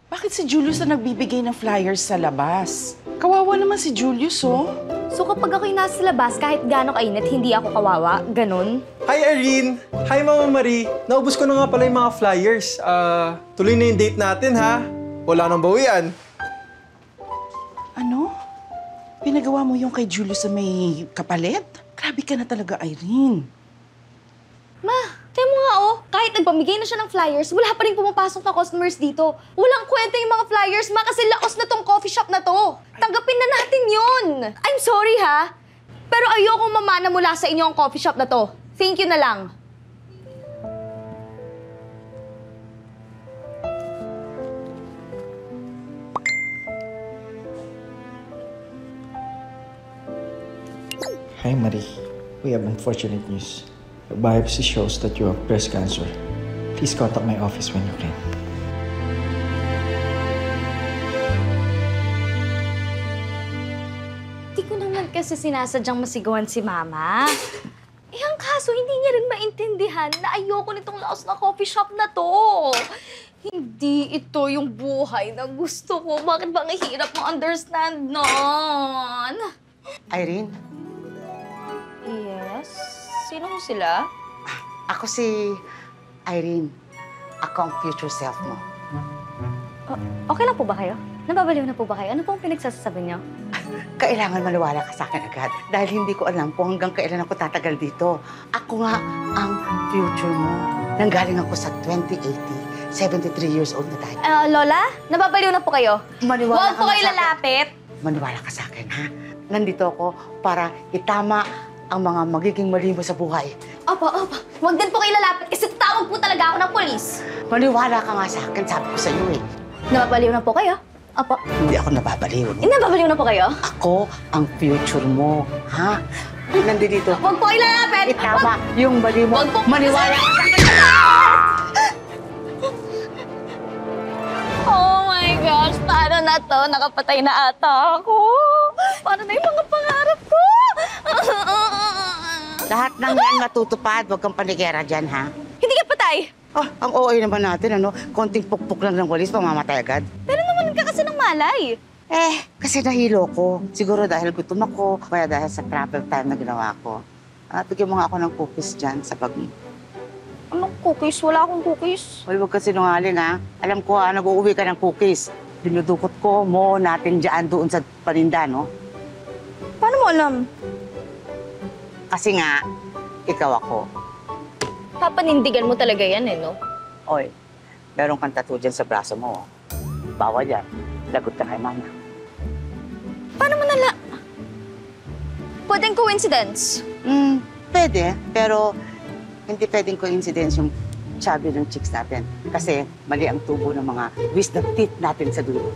Bakit si Julius na nagbibigay ng flyers sa labas? Kawawa naman si Julius, oh. So kapag ako'y nasa labas, kahit gaano kainit, hindi ako kawawa? Ganun? Hi, Irene! Hi, Mama Marie! Naubos ko na nga pala yung mga flyers. Tuloy na yung date natin, ha? Wala nang bawian. Ano? Pinagawa mo yung kay Julius sa may kapalit? Grabe ka na talaga, Irene. Ma, tayo mo nga oh, kahit nagpamigay na siya ng flyers, wala pa rin pumapasok na customers dito. Walang kwenta yung mga flyers, ma, kasi laos na tong coffee shop na to. Tanggapin na natin yun. I'm sorry ha, pero ayokong mamana mula sa inyo ang coffee shop na to. Thank you na lang. Hi, Marie. We have unfortunate news. The biopsy shows that you have breast cancer. Please contact my office when you can. Di ko naman kasi sinasadyang masigawan si Mama. Eh, ang kaso, hindi niya rin maintindihan na ayoko nitong laos na coffee shop na to. Hindi ito yung buhay na gusto ko. Bakit ba ang hirap mo understand nun? Irene, Yes? Sino sila? ako si Irene. Ako ang future self mo. Okay lang po ba kayo? Nababaliw na po ba kayo? Ano pong pinagsasabi niyo? Kailangan maniwala ka sa akin agad dahil hindi ko alam kung hanggang kailan ako tatagal dito. Ako nga ang future mo. Nanggaling ako sa 2080. 73 years old na tayo. Lola? Nababaliw na po kayo? Maniwala Huwag po nga kayo sa akin. lalapit! Maniwala ka sa akin, ha? Nandito ako para itama ang mga magiging mali mo sa buhay. Opo. Huwag din po kayo lalapit kasi tatawag po talaga ako ng polis. Maniwala ka nga sa akin, sabi ko sa iyo eh. Nababaliw na po kayo? Opo. Hindi ako nababaliw. Nababaliw na po kayo? Ako ang future mo, ha? Nandito. Huwag po kayo lalapit! Itama yung mali mo. Wag po. Maniwala ka sa akin. Oh my gosh, paano na to? Nakapatay na ata ako. Paano na yung mga pangarap ko? Lahat ng yan matutupad. Huwag kang panigera dyan, ha? Hindi ka patay. Oh, ang OA naman natin, ano? Konting pukpuk lang ng walis, mamamatay agad. Pero naman ka kasi ng malay. Kasi nahilo ko. Siguro dahil gutom ako, kaya dahil sa travel time na ginawa ko. Bigyan mo nga ako ng cookies dyan sa bag mo. Anong cookies? Wala akong cookies. Hoy, huwag ka sinungaling, ha? Alam ko, nag-uuwi ka ng cookies. Dinudukot ko mo natin dyan doon sa paninda, no? Paano mo alam? Kasi nga, ikaw ako. Papanindigan mo talaga yan no? Oy, meron kang tattoo dyan sa braso mo. Bawal yan. Lagot ka kay mama. Paano mo nala... Pwedeng coincidence. Pwede, pero hindi pwedeng coincidence yung chubby ng chicks natin. Kasi mali ang tubo ng mga wisdom teeth natin sa dulo.